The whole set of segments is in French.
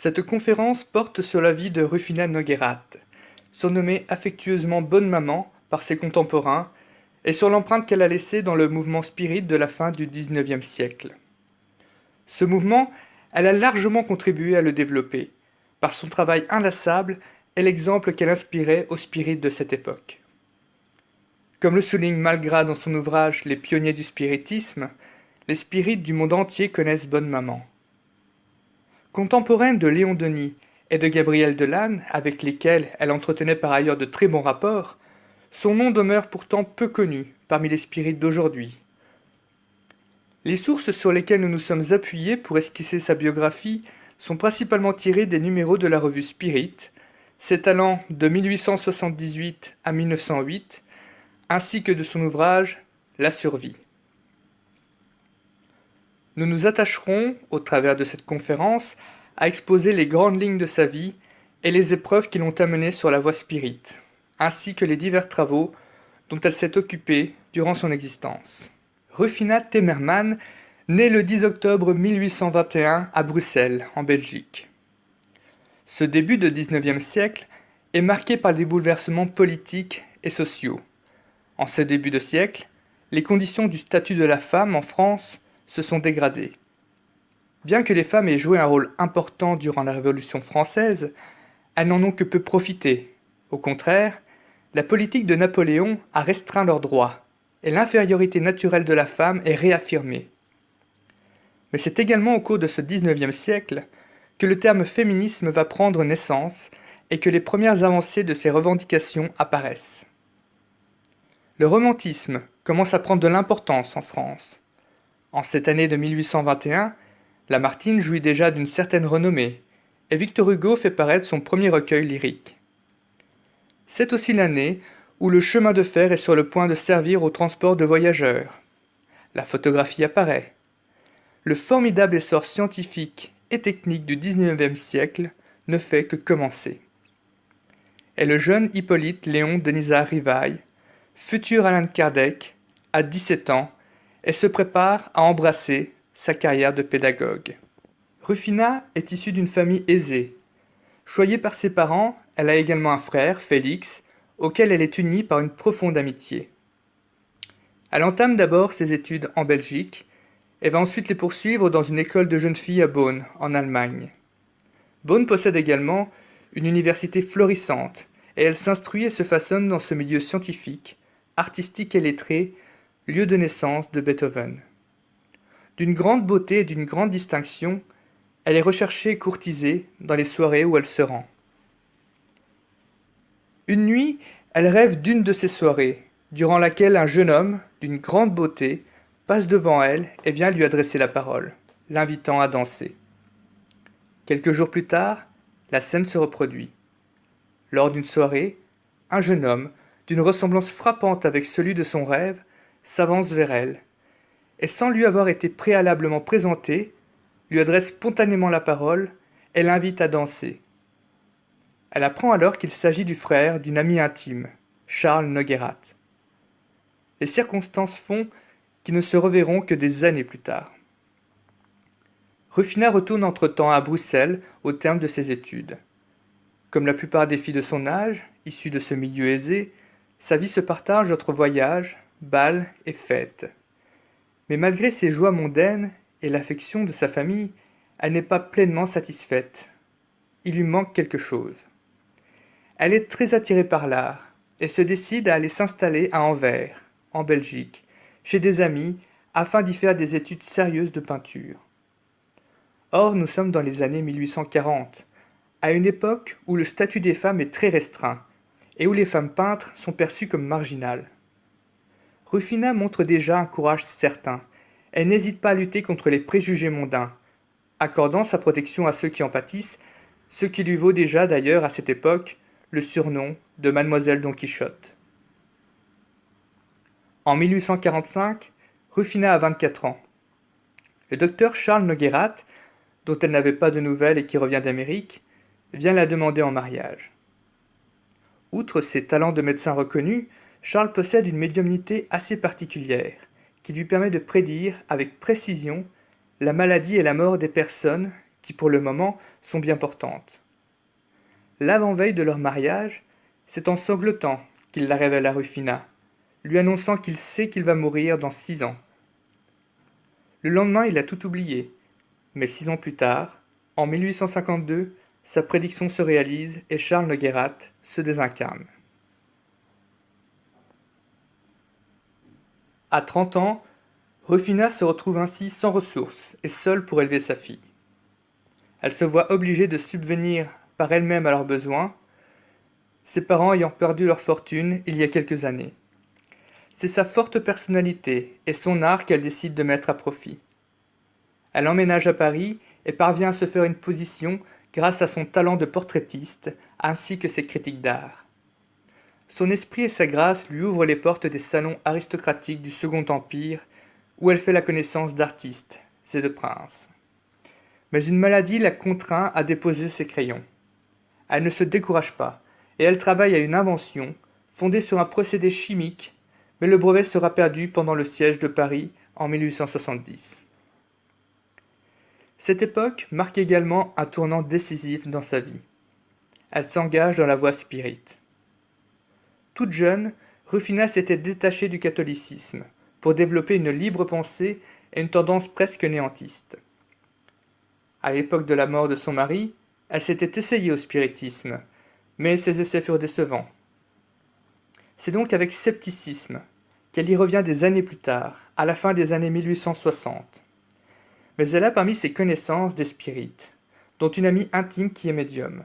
Cette conférence porte sur la vie de Rufina Nogueirath, surnommée affectueusement Bonne Maman par ses contemporains, et sur l'empreinte qu'elle a laissée dans le mouvement spirit de la fin du XIXe siècle. Ce mouvement, elle a largement contribué à le développer, par son travail inlassable et l'exemple qu'elle inspirait aux spirites de cette époque. Comme le souligne Malgras dans son ouvrage Les pionniers du spiritisme, les spirites du monde entier connaissent Bonne Maman. Contemporaine de Léon Denis et de Gabriel Delanne, avec lesquels elle entretenait par ailleurs de très bons rapports, son nom demeure pourtant peu connu parmi les spirites d'aujourd'hui. Les sources sur lesquelles nous nous sommes appuyés pour esquisser sa biographie sont principalement tirées des numéros de la revue Spirit, s'étalant de 1878 à 1908, ainsi que de son ouvrage La survie. Nous nous attacherons, au travers de cette conférence, à exposer les grandes lignes de sa vie et les épreuves qui l'ont amenée sur la voie spirit, ainsi que les divers travaux dont elle s'est occupée durant son existence. Rufina Temmerman naît le 10 octobre 1821 à Bruxelles, en Belgique. Ce début de XIXe siècle est marqué par des bouleversements politiques et sociaux. En ce début de siècle, les conditions du statut de la femme en France se sont dégradées. Bien que les femmes aient joué un rôle important durant la Révolution française, elles n'en ont que peu profité. Au contraire, la politique de Napoléon a restreint leurs droits, et l'infériorité naturelle de la femme est réaffirmée. Mais c'est également au cours de ce XIXe siècle que le terme féminisme va prendre naissance et que les premières avancées de ces revendications apparaissent. Le romantisme commence à prendre de l'importance en France. En cette année de 1821, Lamartine jouit déjà d'une certaine renommée, et Victor Hugo fait paraître son premier recueil lyrique. C'est aussi l'année où le chemin de fer est sur le point de servir au transport de voyageurs. La photographie apparaît. Le formidable essor scientifique et technique du XIXe siècle ne fait que commencer. Et le jeune Hippolyte Léon Denisard Rivail, futur Allan Kardec, a 17 ans et se prépare à embrasser sa carrière de pédagogue. Rufina est issue d'une famille aisée. Choyée par ses parents, elle a également un frère, Félix, auquel elle est unie par une profonde amitié. Elle entame d'abord ses études en Belgique et va ensuite les poursuivre dans une école de jeunes filles à Bonn, en Allemagne. Bonn possède également une université florissante et elle s'instruit et se façonne dans ce milieu scientifique, artistique et lettré, lieu de naissance de Beethoven. D'une grande beauté et d'une grande distinction, elle est recherchée et courtisée dans les soirées où elle se rend. Une nuit, elle rêve d'une de ces soirées, durant laquelle un jeune homme, d'une grande beauté, passe devant elle et vient lui adresser la parole, l'invitant à danser. Quelques jours plus tard, la scène se reproduit. Lors d'une soirée, un jeune homme, d'une ressemblance frappante avec celui de son rêve, s'avance vers elle, et sans lui avoir été préalablement présenté, lui adresse spontanément la parole et l'invite à danser. Elle apprend alors qu'il s'agit du frère d'une amie intime, Charles Nogueirath. Les circonstances font qu'ils ne se reverront que des années plus tard. Rufina retourne entre-temps à Bruxelles au terme de ses études. Comme la plupart des filles de son âge, issues de ce milieu aisé, sa vie se partage entre voyages, bals et fêtes. Mais malgré ses joies mondaines et l'affection de sa famille, elle n'est pas pleinement satisfaite. Il lui manque quelque chose. Elle est très attirée par l'art et se décide à aller s'installer à Anvers, en Belgique, chez des amis, afin d'y faire des études sérieuses de peinture. Or, nous sommes dans les années 1840, à une époque où le statut des femmes est très restreint et où les femmes peintres sont perçues comme marginales. Rufina montre déjà un courage certain. Elle n'hésite pas à lutter contre les préjugés mondains, accordant sa protection à ceux qui en pâtissent, ce qui lui vaut déjà d'ailleurs à cette époque le surnom de Mademoiselle Don Quichotte. En 1845, Rufina a 24 ans. Le docteur Charles Nogueirath, dont elle n'avait pas de nouvelles et qui revient d'Amérique, vient la demander en mariage. Outre ses talents de médecin reconnus, Charles possède une médiumnité assez particulière, qui lui permet de prédire avec précision la maladie et la mort des personnes qui pour le moment sont bien portantes. L'avant-veille de leur mariage, c'est en sanglotant qu'il la révèle à Rufina, lui annonçant qu'il sait qu'il va mourir dans 6 ans. Le lendemain, il a tout oublié, mais 6 ans plus tard, en 1852, sa prédiction se réalise et Charles de Guérat se désincarne. À 30 ans, Rufina se retrouve ainsi sans ressources et seule pour élever sa fille. Elle se voit obligée de subvenir par elle-même à leurs besoins, ses parents ayant perdu leur fortune il y a quelques années. C'est sa forte personnalité et son art qu'elle décide de mettre à profit. Elle emménage à Paris et parvient à se faire une position grâce à son talent de portraitiste ainsi que ses critiques d'art. Son esprit et sa grâce lui ouvrent les portes des salons aristocratiques du Second Empire où elle fait la connaissance d'artistes et de princes. Mais une maladie la contraint à déposer ses crayons. Elle ne se décourage pas et elle travaille à une invention fondée sur un procédé chimique, mais le brevet sera perdu pendant le siège de Paris en 1870. Cette époque marque également un tournant décisif dans sa vie. Elle s'engage dans la voie spirite. Toute jeune, Rufina s'était détachée du catholicisme pour développer une libre pensée et une tendance presque néantiste. À l'époque de la mort de son mari, elle s'était essayée au spiritisme, mais ses essais furent décevants. C'est donc avec scepticisme qu'elle y revient des années plus tard, à la fin des années 1860. Mais elle a parmi ses connaissances des spirites, dont une amie intime qui est médium.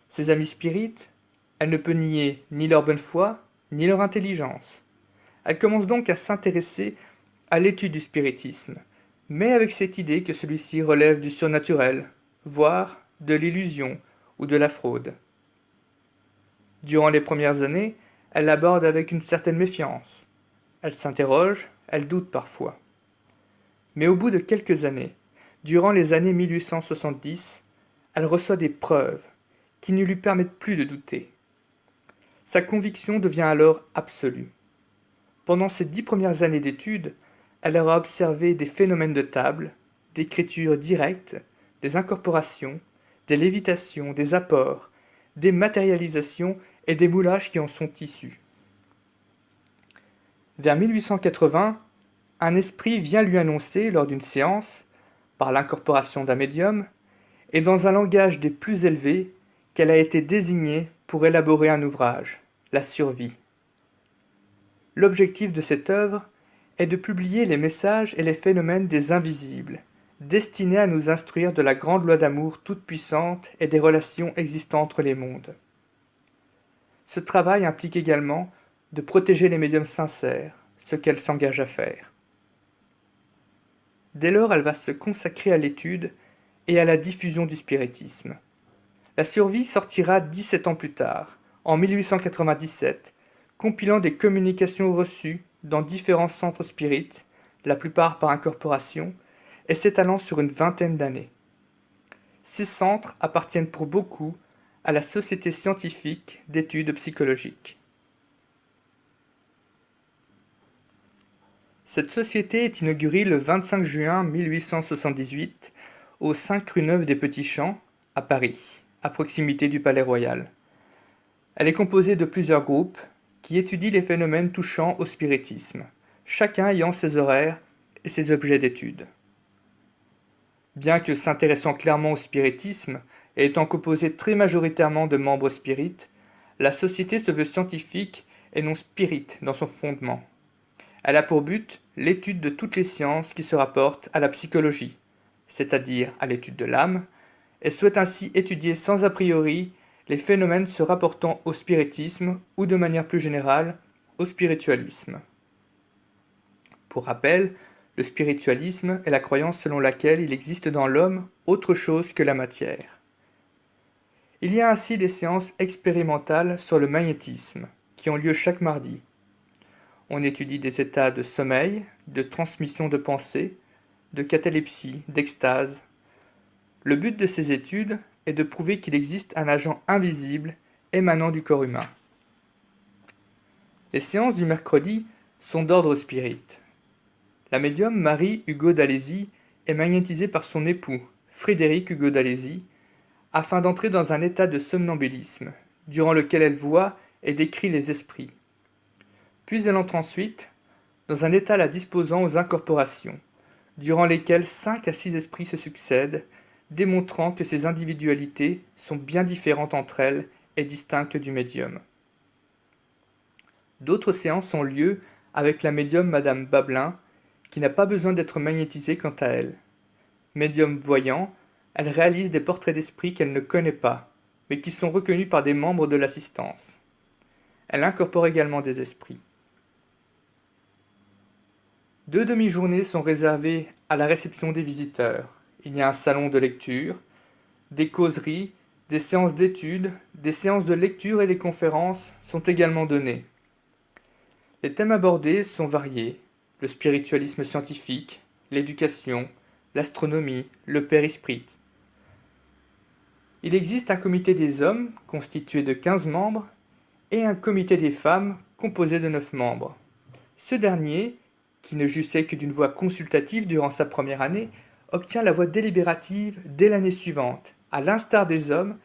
Ses amis spirites, elle ne peut nier ni leur bonne foi, ni leur intelligence. Elle commence donc à s'intéresser à l'étude du spiritisme, mais avec cette idée que celui-ci relève du surnaturel, voire de l'illusion ou de la fraude. Durant les premières années, elle l'aborde avec une certaine méfiance. Elle s'interroge, elle doute parfois. Mais au bout de quelques années, durant les années 1870, elle reçoit des preuves qui ne lui permettent plus de douter. Sa conviction devient alors absolue. Pendant ses 10 premières années d'études, elle aura observé des phénomènes de table, d'écriture directe, des incorporations, des lévitations, des apports, des matérialisations et des moulages qui en sont issus. Vers 1880, un esprit vient lui annoncer lors d'une séance, par l'incorporation d'un médium, et dans un langage des plus élevés, qu'elle a été désignée pour élaborer un ouvrage, La Survie. L'objectif de cette œuvre est de publier les messages et les phénomènes des invisibles, destinés à nous instruire de la grande loi d'amour toute-puissante et des relations existant entre les mondes. Ce travail implique également de protéger les médiums sincères, ce qu'elle s'engage à faire. Dès lors, elle va se consacrer à l'étude et à la diffusion du spiritisme. La Survie sortira 17 ans plus tard, en 1897, compilant des communications reçues dans différents centres spirites, la plupart par incorporation, et s'étalant sur une vingtaine d'années. Ces centres appartiennent pour beaucoup à la Société scientifique d'études psychologiques. Cette société est inaugurée le 25 juin 1878 au 5 rue Neuve des Petits Champs, à Paris, à proximité du Palais Royal. Elle est composée de plusieurs groupes qui étudient les phénomènes touchant au spiritisme, chacun ayant ses horaires et ses objets d'étude. Bien que s'intéressant clairement au spiritisme et étant composée très majoritairement de membres spirites, la société se veut scientifique et non spirite dans son fondement. Elle a pour but l'étude de toutes les sciences qui se rapportent à la psychologie, c'est-à-dire à l'étude de l'âme, et souhaite ainsi étudier sans a priori les phénomènes se rapportant au spiritisme ou de manière plus générale au spiritualisme. Pour rappel, le spiritualisme est la croyance selon laquelle il existe dans l'homme autre chose que la matière. Il y a ainsi des séances expérimentales sur le magnétisme qui ont lieu chaque mardi. On étudie des états de sommeil, de transmission de pensée, de catalepsie, d'extase. Le but de ces études est de prouver qu'il existe un agent invisible émanant du corps humain. Les séances du mercredi sont d'ordre spirit. La médium Marie Hugo d'Alési est magnétisée par son époux, Frédéric Hugo d'Alésie, afin d'entrer dans un état de somnambulisme, durant lequel elle voit et décrit les esprits. Puis elle entre ensuite dans un état la disposant aux incorporations, durant lesquelles 5 à 6 esprits se succèdent, démontrant que ces individualités sont bien différentes entre elles et distinctes du médium. D'autres séances ont lieu avec la médium Madame Babelin, qui n'a pas besoin d'être magnétisée quant à elle. Médium voyant, elle réalise des portraits d'esprits qu'elle ne connaît pas, mais qui sont reconnus par des membres de l'assistance. Elle incorpore également des esprits. 2 demi-journées sont réservées à la réception des visiteurs. Il y a un salon de lecture, des causeries, des séances d'études, des séances de lecture et les conférences sont également données. Les thèmes abordés sont variés, le spiritualisme scientifique, l'éducation, l'astronomie, le périsprit. Il existe un comité des hommes, constitué de 15 membres, et un comité des femmes, composé de 9 membres. Ce dernier, qui ne jouissait que d'une voix consultative durant sa première année, obtient la voix délibérative dès l'année suivante, à l'instar des hommes,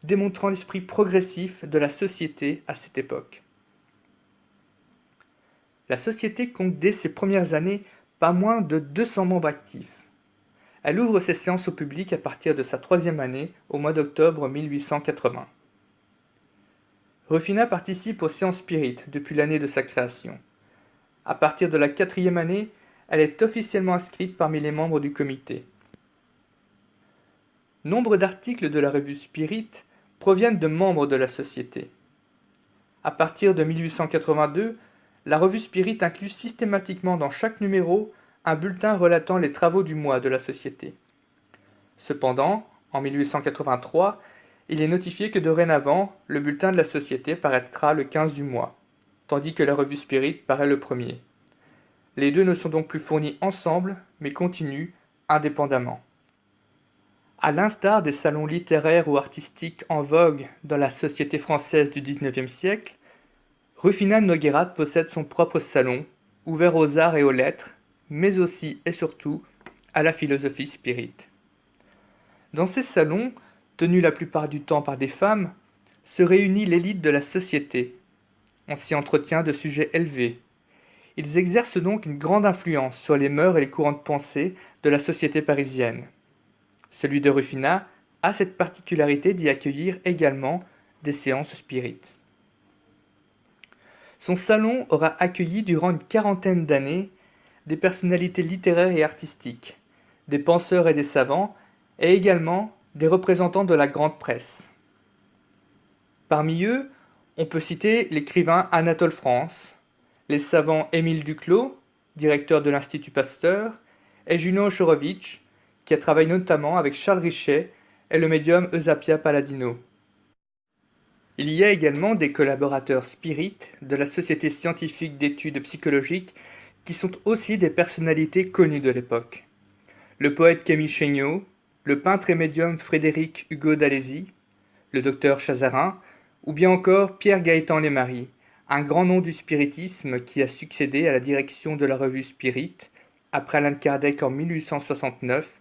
démontrant l'esprit progressif de la société à cette époque. La société compte dès ses premières années pas moins de 200 membres actifs. Elle ouvre ses séances au public à partir de sa 3e année, au mois d'octobre 1880. Rufina participe aux séances spirites depuis l'année de sa création. À partir de la 4e année, elle est officiellement inscrite parmi les membres du comité. Nombre d'articles de la revue Spirit proviennent de membres de la société. À partir de 1882, la revue Spirit inclut systématiquement dans chaque numéro un bulletin relatant les travaux du mois de la société. Cependant, en 1883, il est notifié que dorénavant, le bulletin de la société paraîtra le 15 du mois, tandis que la revue Spirit paraît le premier. Les deux ne sont donc plus fournis ensemble, mais continuent indépendamment. À l'instar des salons littéraires ou artistiques en vogue dans la société française du XIXe siècle, Rufina Noguerat possède son propre salon, ouvert aux arts et aux lettres, mais aussi et surtout à la philosophie spirit. Dans ces salons, tenus la plupart du temps par des femmes, se réunit l'élite de la société. On s'y entretient de sujets élevés. Ils exercent donc une grande influence sur les mœurs et les courants de pensée de la société parisienne. Celui de Rufina a cette particularité d'y accueillir également des séances spirites. Son salon aura accueilli durant une 40aine d'années des personnalités littéraires et artistiques, des penseurs et des savants, et également des représentants de la grande presse. Parmi eux, on peut citer l'écrivain Anatole France, les savants Émile Duclos, directeur de l'Institut Pasteur, et Juno Ochorowicz, qui a travaillé notamment avec Charles Richet et le médium Eusapia Palladino. Il y a également des collaborateurs spirites de la Société scientifique d'études psychologiques qui sont aussi des personnalités connues de l'époque. Le poète Camille Chéniaud, le peintre et médium Frédéric Hugo d'Alésie, le docteur Chazarin, ou bien encore Pierre Gaëtan Lesmarie, un grand nom du spiritisme qui a succédé à la direction de la revue Spirit après Allan Kardec en 1869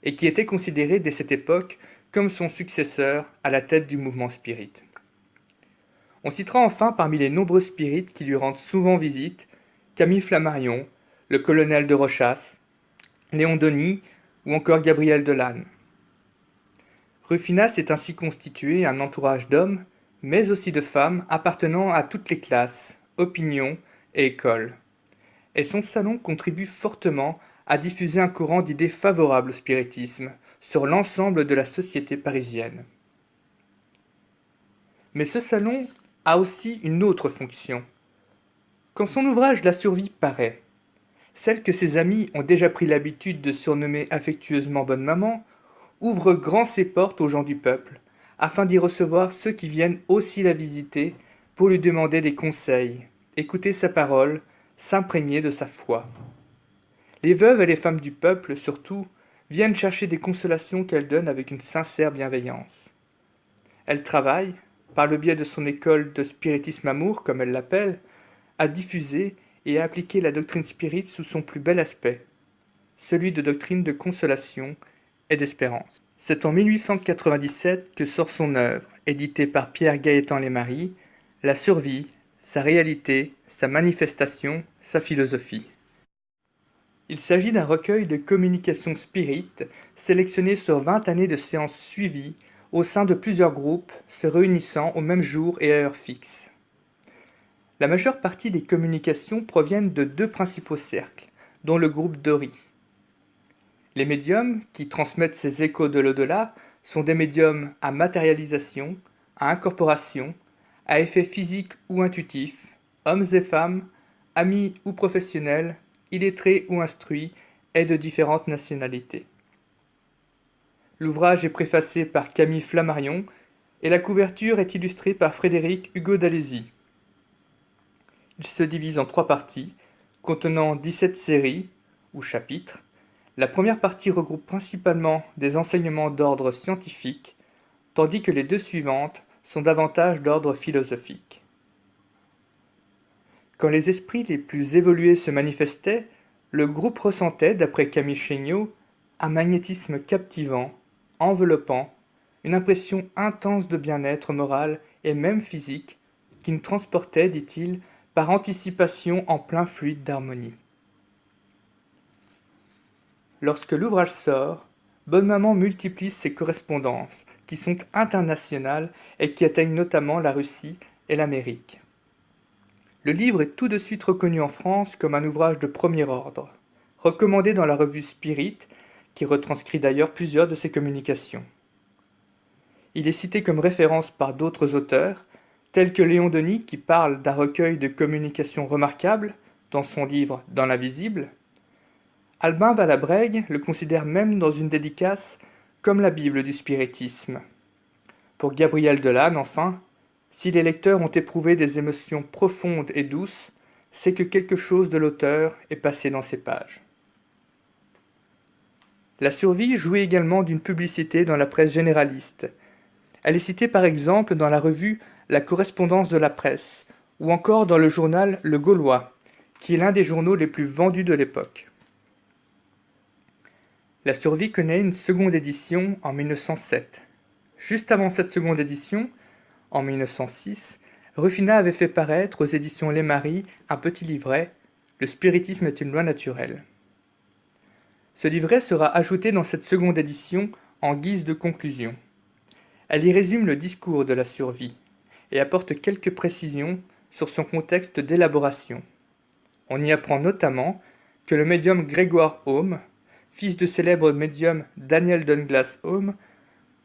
et qui était considéré dès cette époque comme son successeur à la tête du mouvement spirit. On citera enfin parmi les nombreux spirites qui lui rendent souvent visite Camille Flammarion, le colonel de Rochas, Léon Denis ou encore Gabriel Delanne. Rufina s'est ainsi constitué un entourage d'hommes, mais aussi de femmes appartenant à toutes les classes, opinions et écoles. Et son salon contribue fortement à diffuser un courant d'idées favorables au spiritisme sur l'ensemble de la société parisienne. Mais ce salon a aussi une autre fonction. Quand son ouvrage La survie paraît, celle que ses amis ont déjà pris l'habitude de surnommer affectueusement Bonne Maman, ouvre grand ses portes aux gens du peuple, afin d'y recevoir ceux qui viennent aussi la visiter pour lui demander des conseils, écouter sa parole, s'imprégner de sa foi. Les veuves et les femmes du peuple, surtout, viennent chercher des consolations qu'elle donne avec une sincère bienveillance. Elle travaille, par le biais de son école de spiritisme amour, comme elle l'appelle, à diffuser et à appliquer la doctrine spirit sous son plus bel aspect, celui de doctrine de consolation et d'espérance. C'est en 1897 que sort son œuvre, éditée par Pierre Gaëtan Lesmarie, La survie, sa réalité, sa manifestation, sa philosophie. Il s'agit d'un recueil de communications spirites sélectionnées sur 20 années de séances suivies au sein de plusieurs groupes se réunissant au même jour et à heure fixe. La majeure partie des communications proviennent de deux principaux cercles, dont le groupe Dori. Les médiums qui transmettent ces échos de l'au-delà sont des médiums à matérialisation, à incorporation, à effet physique ou intuitif, hommes et femmes, amis ou professionnels, illettrés ou instruits, et de différentes nationalités. L'ouvrage est préfacé par Camille Flammarion et la couverture est illustrée par Frédéric Hugo d'Alési. Il se divise en 3 parties, contenant 17 séries, ou chapitres. La première partie regroupe principalement des enseignements d'ordre scientifique, tandis que les 2 suivantes sont davantage d'ordre philosophique. Quand les esprits les plus évolués se manifestaient, le groupe ressentait, d'après Camille Chéniaud, un magnétisme captivant, enveloppant, une impression intense de bien-être moral et même physique, qui nous transportait, dit-il, par anticipation en plein fluide d'harmonie. Lorsque l'ouvrage sort, Bonne Maman multiplie ses correspondances, qui sont internationales et qui atteignent notamment la Russie et l'Amérique. Le livre est tout de suite reconnu en France comme un ouvrage de premier ordre, recommandé dans la revue Spirit, qui retranscrit d'ailleurs plusieurs de ses communications. Il est cité comme référence par d'autres auteurs, tels que Léon Denis qui parle d'un recueil de communications remarquables dans son livre Dans l'invisible. Albin Valabrègue le considère même dans une dédicace comme la Bible du spiritisme. Pour Gabriel Delanne, enfin, si les lecteurs ont éprouvé des émotions profondes et douces, c'est que quelque chose de l'auteur est passé dans ces pages. La survie jouit également d'une publicité dans la presse généraliste. Elle est citée par exemple dans la revue La Correspondance de la Presse, ou encore dans le journal Le Gaulois, qui est l'un des journaux les plus vendus de l'époque. La survie connaît une seconde édition en 1907. Juste avant cette seconde édition, en 1906, Ruffina avait fait paraître aux éditions Lesmarie un petit livret, Le spiritisme est une loi naturelle. Ce livret sera ajouté dans cette seconde édition en guise de conclusion. Elle y résume le discours de la survie et apporte quelques précisions sur son contexte d'élaboration. On y apprend notamment que le médium Grégoire Home, fils du célèbre médium Daniel Douglas Home,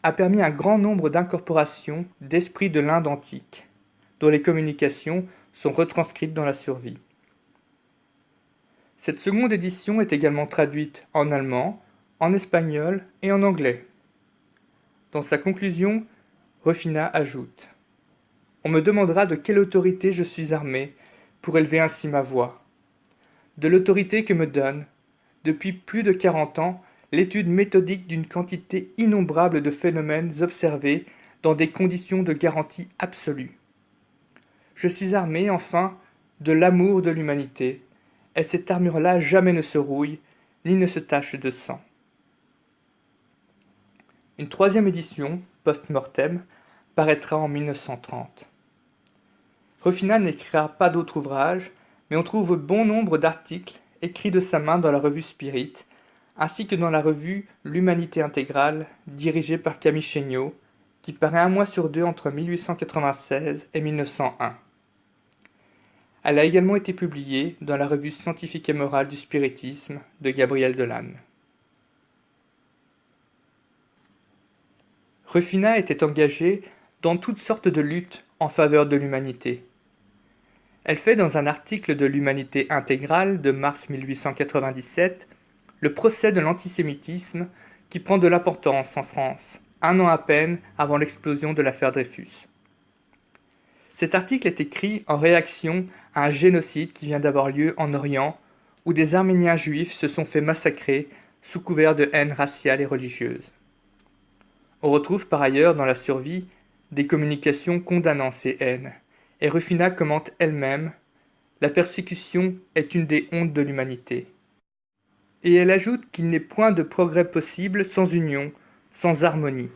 a permis un grand nombre d'incorporations d'esprits de l'Inde antique, dont les communications sont retranscrites dans la survie. Cette seconde édition est également traduite en allemand, en espagnol et en anglais. Dans sa conclusion, Ruffina ajoute « On me demandera de quelle autorité je suis armé pour élever ainsi ma voix. De l'autorité que me donne, depuis plus de 40 ans, l'étude méthodique d'une quantité innombrable de phénomènes observés dans des conditions de garantie absolue. Je suis armé, enfin, de l'amour de l'humanité, et cette armure-là jamais ne se rouille, ni ne se tache de sang. » Une 3e édition, post-mortem, paraîtra en 1930. Ruffina n'écrira pas d'autres ouvrages, mais on trouve bon nombre d'articles écrits de sa main dans la revue Spirit, ainsi que dans la revue L'Humanité intégrale, dirigée par Camille Chéniaud, qui paraît un mois sur 2 entre 1896 et 1901. Elle a également été publiée dans la revue Scientifique et morale du spiritisme de Gabriel Delanne. Ruffina était engagée dans toutes sortes de luttes en faveur de l'humanité. Elle fait dans un article de l'Humanité intégrale de mars 1897 le procès de l'antisémitisme qui prend de l'importance en France, un an à peine avant l'explosion de l'affaire Dreyfus. Cet article est écrit en réaction à un génocide qui vient d'avoir lieu en Orient où des Arméniens juifs se sont fait massacrer sous couvert de haine raciale et religieuse. On retrouve par ailleurs dans la survie des communications condamnant ces haines, et Ruffina commente elle-même « La persécution est une des hontes de l'humanité. et elle ajoute qu'il n'est point de progrès possible sans union, sans harmonie.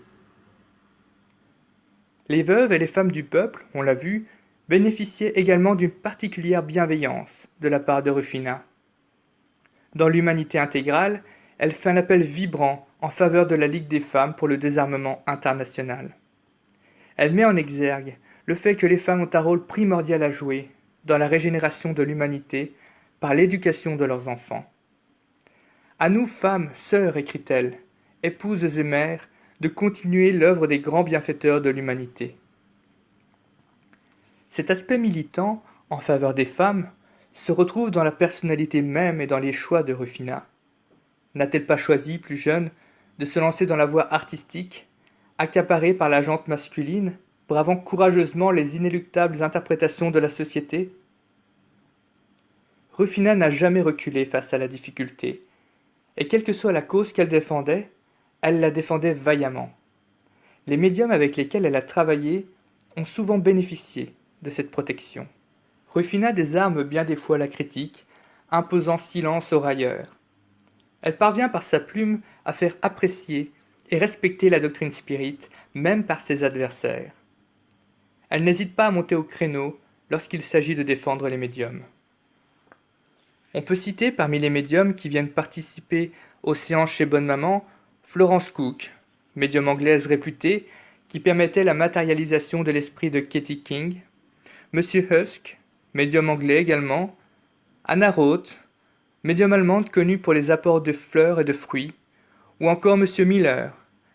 Les veuves et les femmes du peuple, on l'a vu, bénéficiaient également d'une particulière bienveillance de la part de Rufina. Dans l'Humanité intégrale, elle fait un appel vibrant en faveur de la Ligue des femmes pour le désarmement international. Elle met en exergue le fait que les femmes ont un rôle primordial à jouer dans la régénération de l'humanité par l'éducation de leurs enfants. À nous, femmes, sœurs, écrit-elle, épouses et mères, de continuer l'œuvre des grands bienfaiteurs de l'humanité. Cet aspect militant en faveur des femmes se retrouve dans la personnalité même et dans les choix de Rufina. N'a-t-elle pas choisi, plus jeune, de se lancer dans la voie artistique, accaparée par la jante masculine, bravant courageusement les inéluctables interprétations de la société? Rufina n'a jamais reculé face à la difficulté, et quelle que soit la cause qu'elle défendait, elle la défendait vaillamment. Les médiums avec lesquels elle a travaillé ont souvent bénéficié de cette protection. Rufina désarme bien des fois la critique, imposant silence aux railleurs. Elle parvient par sa plume à faire apprécier et respecter la doctrine spirite, même par ses adversaires. Elle n'hésite pas à monter au créneau lorsqu'il s'agit de défendre les médiums. On peut citer parmi les médiums qui viennent participer aux séances chez Bonne Maman, Florence Cook, médium anglaise réputée, qui permettait la matérialisation de l'esprit de Katie King, Monsieur Husk, médium anglais également, Anna Roth, médium allemande connue pour les apports de fleurs et de fruits, ou encore Monsieur Miller,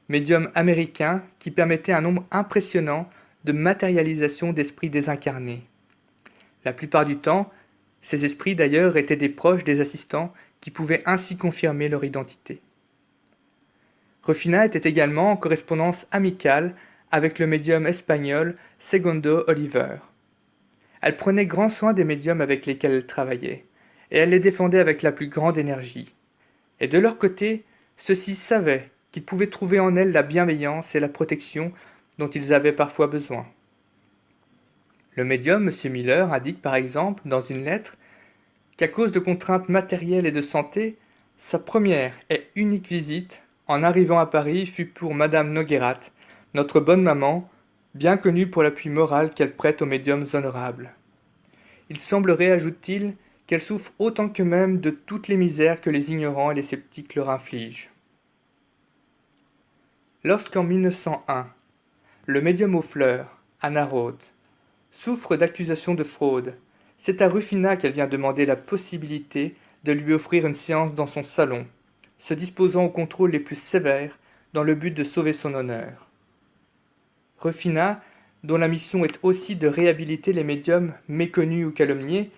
médium américain qui permettait un nombre impressionnant de matérialisation d'esprits désincarnés. La plupart du temps, ces esprits d'ailleurs étaient des proches des assistants qui pouvaient ainsi confirmer leur identité. Rufina était également en correspondance amicale avec le médium espagnol Segundo Oliver. Elle prenait grand soin des médiums avec lesquels elle travaillait, et elle les défendait avec la plus grande énergie. Et de leur côté, ceux-ci savaient qu'ils pouvaient trouver en elle la bienveillance et la protection dont ils avaient parfois besoin. Le médium, M. Miller, indique par exemple dans une lettre qu'à cause de contraintes matérielles et de santé, sa première et unique visite en arrivant à Paris fut pour Madame Noguerat, notre bonne maman, bien connue pour l'appui moral qu'elle prête aux médiums honorables. Il semblerait, ajoute-t-il, qu'elle souffre autant qu'eux-mêmes de toutes les misères que les ignorants et les sceptiques leur infligent. Lorsqu'en 1901, le médium aux fleurs, Anna Roth, souffre d'accusations de fraude, c'est à Rufina qu'elle vient demander la possibilité de lui offrir une séance dans son salon, se disposant aux contrôles les plus sévères dans le but de sauver son honneur. Rufina, dont la mission est aussi de réhabiliter les médiums méconnus ou calomniés,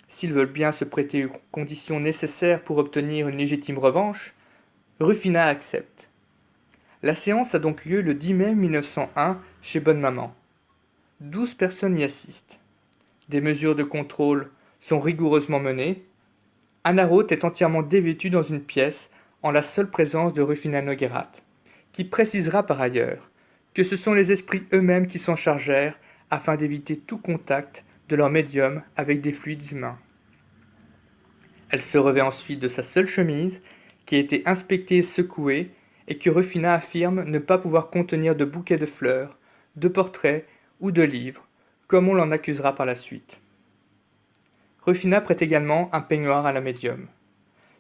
s'ils veulent bien se prêter aux conditions nécessaires pour obtenir une légitime revanche, Rufina accepte. La séance a donc lieu le 10 mai 1901 chez Bonne Maman. 12 personnes y assistent. Des mesures de contrôle sont rigoureusement menées. Anna Roth est entièrement dévêtue dans une pièce en la seule présence de Rufina Noguerat, qui précisera par ailleurs que ce sont les esprits eux-mêmes qui s'en chargèrent afin d'éviter tout contact de leur médium avec des fluides humains. Elle se revêt ensuite de sa seule chemise, qui a été inspectée et secouée, et que Rufina affirme ne pas pouvoir contenir de bouquets de fleurs, de portraits ou de livres, comme on l'en accusera par la suite. Rufina prête également un peignoir à la médium.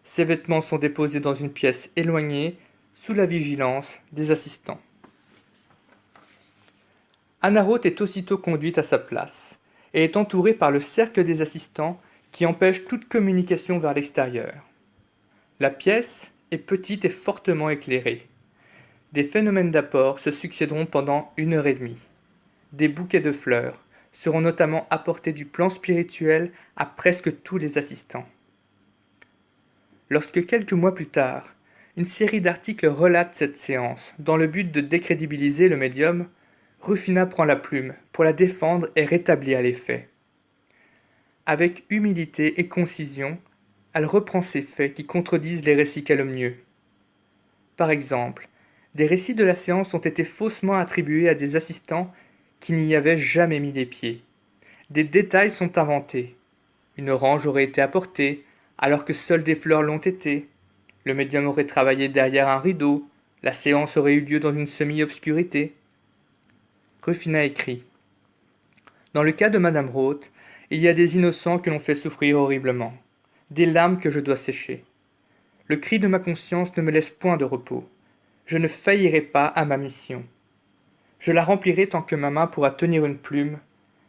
Ses vêtements sont déposés dans une pièce éloignée, sous la vigilance des assistants. Anna Roth est aussitôt conduite à sa place, et est entourée par le cercle des assistants qui empêche toute communication vers l'extérieur. La pièce est petite et fortement éclairée. Des phénomènes d'apport se succéderont pendant 1 heure et demie. Des bouquets de fleurs seront notamment apportés du plan spirituel à presque tous les assistants. Lorsque quelques mois plus tard, une série d'articles relate cette séance dans le but de décrédibiliser le médium, Rufina prend la plume pour la défendre et rétablir les faits. Avec humilité et concision, elle reprend ces faits qui contredisent les récits calomnieux. Par exemple, des récits de la séance ont été faussement attribués à des assistants qui n'y avaient jamais mis les pieds. Des détails sont inventés. Une orange aurait été apportée, alors que seules des fleurs l'ont été. Le médium aurait travaillé derrière un rideau, la séance aurait eu lieu dans une semi-obscurité. Rufina écrit. Dans le cas de Madame Roth, il y a des innocents que l'on fait souffrir horriblement, des larmes que je dois sécher. Le cri de ma conscience ne me laisse point de repos. Je ne faillirai pas à ma mission. Je la remplirai tant que ma main pourra tenir une plume,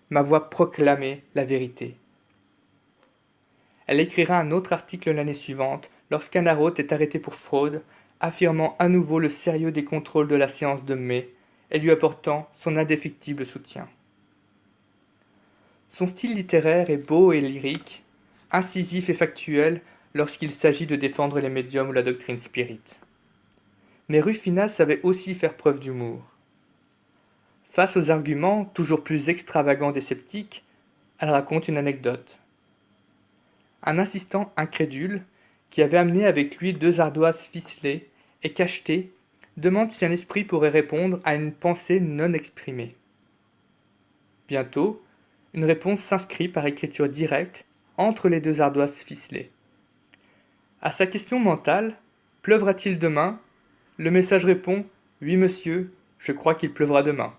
ma voix proclamer la vérité. Elle écrira un autre article l'année suivante, lorsqu'Anna Roth est arrêtée pour fraude, affirmant à nouveau le sérieux des contrôles de la séance de mai et lui apportant son indéfectible soutien. Son style littéraire est beau et lyrique, incisif et factuel lorsqu'il s'agit de défendre les médiums ou la doctrine spirite. Mais Rufina savait aussi faire preuve d'humour. Face aux arguments toujours plus extravagants des sceptiques, elle raconte une anecdote. Un assistant incrédule, qui avait amené avec lui 2 ardoises ficelées et cachetées, demande si un esprit pourrait répondre à une pensée non exprimée. Bientôt, une réponse s'inscrit par écriture directe entre les 2 ardoises ficelées. À sa question mentale, « Pleuvra-t-il demain ?» le message répond « Oui, monsieur, je crois qu'il pleuvra demain. »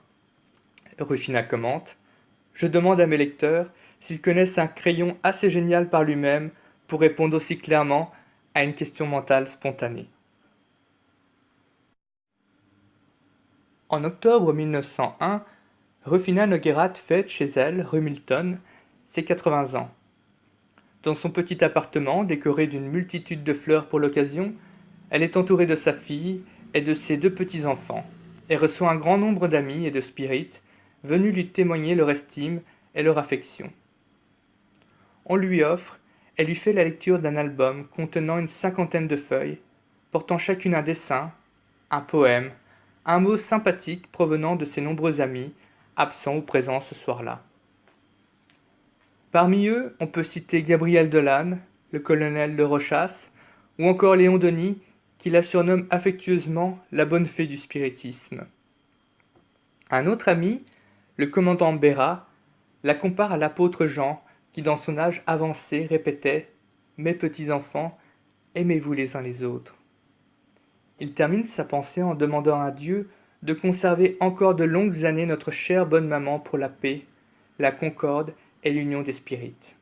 Rufina commente « Je demande à mes lecteurs s'ils connaissent un crayon assez génial par lui-même pour répondre aussi clairement à une question mentale spontanée. » En octobre 1901, Rufina Noguerat fête chez elle, rue Milton, ses 80 ans. Dans son petit appartement, décoré d'une multitude de fleurs pour l'occasion, elle est entourée de sa fille et de ses 2 petits-enfants, et reçoit un grand nombre d'amis et de spirites venus lui témoigner leur estime et leur affection. On lui offre et lui fait la lecture d'un album contenant une 50aine de feuilles, portant chacune un dessin, un poème, un mot sympathique provenant de ses nombreux amis, absents ou présents ce soir-là. Parmi eux, on peut citer Gabriel Delanne, le colonel de Rochas, ou encore Léon Denis, qui la surnomme affectueusement la bonne fée du spiritisme. Un autre ami, le commandant Bérat, la compare à l'apôtre Jean, qui dans son âge avancé répétait « Mes petits-enfants, aimez-vous les uns les autres ». Il termine sa pensée en demandant à Dieu de conserver encore de longues années notre chère bonne maman pour la paix, la concorde et l'union des spirites.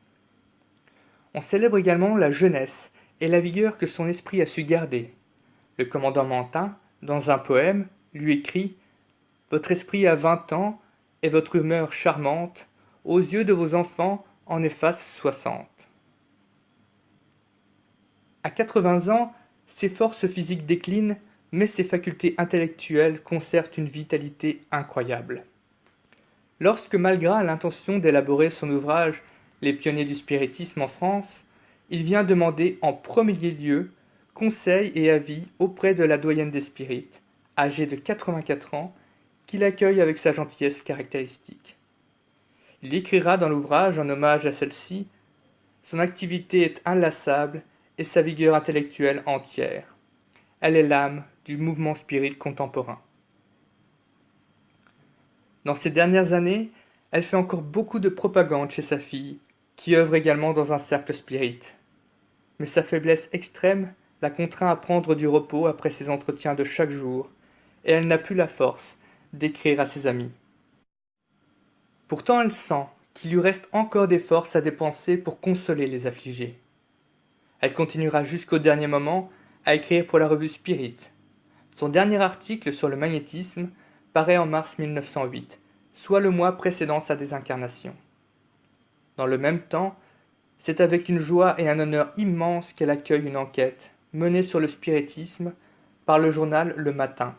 On célèbre également la jeunesse et la vigueur que son esprit a su garder. Le commandant Mantin, dans un poème, lui écrit « Votre esprit a 20 ans et votre humeur charmante, aux yeux de vos enfants en efface 60. » À 80 ans, ses forces physiques déclinent, mais ses facultés intellectuelles conservent une vitalité incroyable. Lorsque Malgras a l'intention d'élaborer son ouvrage « Les pionniers du spiritisme en France », il vient demander en premier lieu conseil et avis auprès de la doyenne des spirites, âgée de 84 ans, qui l'accueille avec sa gentillesse caractéristique. Il écrira dans l'ouvrage en hommage à celle-ci « Son activité est inlassable et sa vigueur intellectuelle entière. Elle est l'âme du mouvement spirit contemporain. » Dans ces dernières années, elle fait encore beaucoup de propagande chez sa fille, qui œuvre également dans un cercle spirit. Mais sa faiblesse extrême la contraint à prendre du repos après ses entretiens de chaque jour, et elle n'a plus la force d'écrire à ses amis. Pourtant elle sent qu'il lui reste encore des forces à dépenser pour consoler les affligés. Elle continuera jusqu'au dernier moment à écrire pour la revue Spirit. Son dernier article sur le magnétisme paraît en mars 1908, soit le mois précédant sa désincarnation. Dans le même temps, c'est avec une joie et un honneur immense qu'elle accueille une enquête menée sur le spiritisme par le journal Le Matin,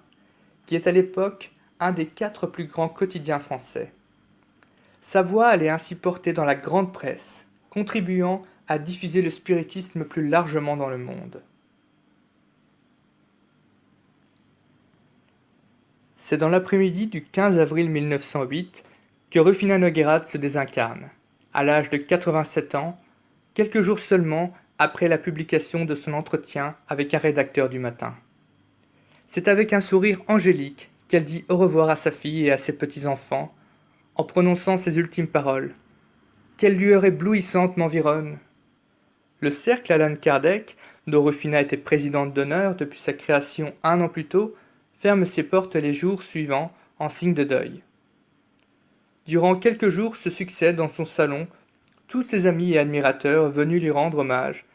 qui est à l'époque un des 4 plus grands quotidiens français. Sa voix elle est ainsi portée dans la grande presse, contribuant à diffuser le spiritisme plus largement dans le monde. C'est dans l'après-midi du 15 avril 1908 que Rufina Noguerat se désincarne, à l'âge de 87 ans, quelques jours seulement après la publication de son entretien avec un rédacteur du Matin. C'est avec un sourire angélique qu'elle dit au revoir à sa fille et à ses petits-enfants, en prononçant ses ultimes paroles. « Quelle lueur éblouissante m'environne !» Le cercle Allan Kardec dont Rufina était présidente d'honneur depuis sa création 1 an plus tôt, ferme ses portes les jours suivants en signe de deuil. Durant quelques jours se succèdent dans son salon tous ses amis et admirateurs venus lui rendre hommage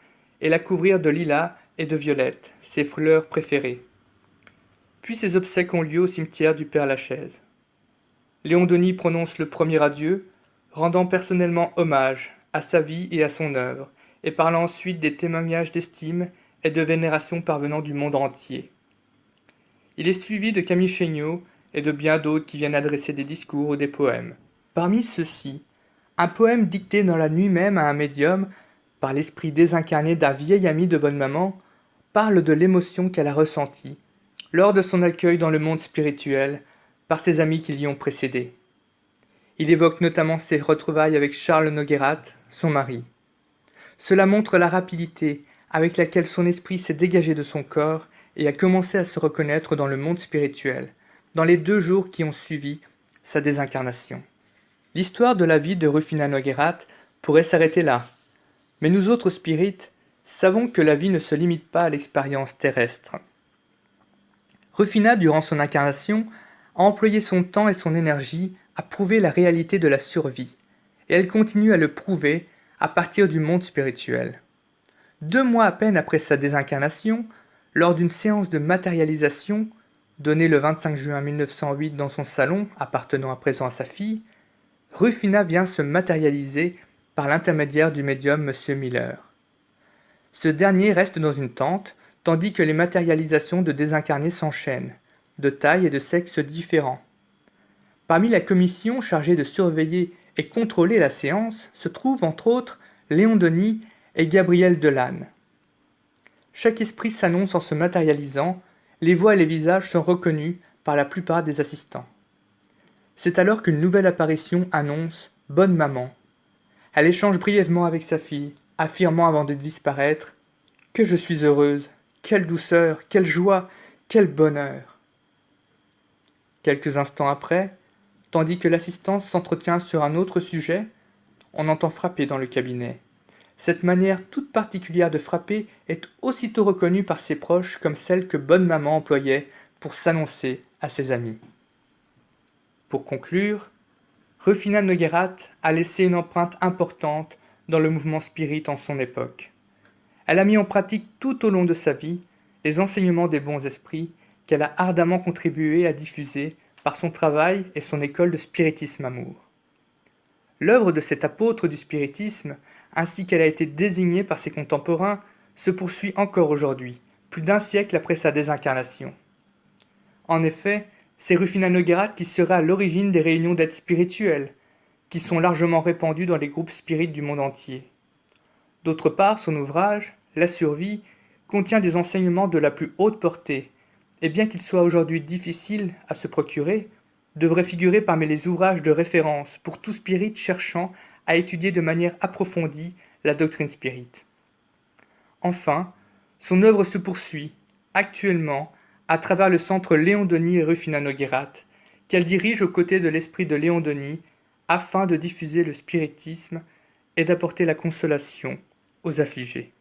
et la couvrir de lilas et de violettes, ses fleurs préférées. Puis ses obsèques ont lieu au cimetière du Père-Lachaise. Léon Denis prononce le premier adieu, rendant personnellement hommage à sa vie et à son œuvre, et parlant ensuite des témoignages d'estime et de vénération parvenant du monde entier. Il est suivi de Camille Chéniaud et de bien d'autres qui viennent adresser des discours ou des poèmes. Parmi ceux-ci, un poème dicté dans la nuit même à un médium, par l'esprit désincarné d'un vieil ami de bonne maman, parle de l'émotion qu'elle a ressentie lors de son accueil dans le monde spirituel par ses amis qui l'y ont précédé. Il évoque notamment ses retrouvailles avec Charles Noguerat, son mari. Cela montre la rapidité avec laquelle son esprit s'est dégagé de son corps et a commencé à se reconnaître dans le monde spirituel, dans les 2 jours qui ont suivi sa désincarnation. L'histoire de la vie de Rufina Noguerat pourrait s'arrêter là, mais nous autres spirites savons que la vie ne se limite pas à l'expérience terrestre. Rufina, durant son incarnation, a employé son temps et son énergie à prouver la réalité de la survie, et elle continue à le prouver à partir du monde spirituel. 2 mois à peine après sa désincarnation, lors d'une séance de matérialisation donnée le 25 juin 1908 dans son salon, appartenant à présent à sa fille, Rufina vient se matérialiser par l'intermédiaire du médium M. Miller. Ce dernier reste dans une tente, tandis que les matérialisations de désincarnés s'enchaînent, de taille et de sexe différents. Parmi la commission chargée de surveiller et contrôler la séance se trouvent entre autres Léon Denis et Gabriel Delanne. Chaque esprit s'annonce en se matérialisant, les voix et les visages sont reconnus par la plupart des assistants. C'est alors qu'une nouvelle apparition annonce « Bonne maman ». Elle échange brièvement avec sa fille, affirmant avant de disparaître « Que je suis heureuse, quelle douceur, quelle joie, quel bonheur !» Quelques instants après, tandis que l'assistance s'entretient sur un autre sujet, on entend frapper dans le cabinet. Cette manière toute particulière de frapper est aussitôt reconnue par ses proches comme celle que bonne maman employait pour s'annoncer à ses amis. Pour conclure, Rufina Noguerat a laissé une empreinte importante dans le mouvement spirit en son époque. Elle a mis en pratique tout au long de sa vie les enseignements des bons esprits qu'elle a ardemment contribué à diffuser par son travail et son école de spiritisme amour. L'œuvre de cet apôtre du spiritisme, ainsi qu'elle a été désignée par ses contemporains, se poursuit encore aujourd'hui, plus d'1 siècle après sa désincarnation. En effet, c'est Rufina Noguerat qui sera à l'origine des réunions d'aide spirituelle, qui sont largement répandues dans les groupes spirites du monde entier. D'autre part, son ouvrage, La survie, contient des enseignements de la plus haute portée, et bien qu'il soit aujourd'hui difficile à se procurer, devrait figurer parmi les ouvrages de référence pour tout spirit cherchant à étudier de manière approfondie la doctrine spirit. Enfin, son œuvre se poursuit, actuellement, à travers le centre Léon Denis et Rufina Noguerat, qu'elle dirige aux côtés de l'esprit de Léon Denis, afin de diffuser le spiritisme et d'apporter la consolation aux affligés.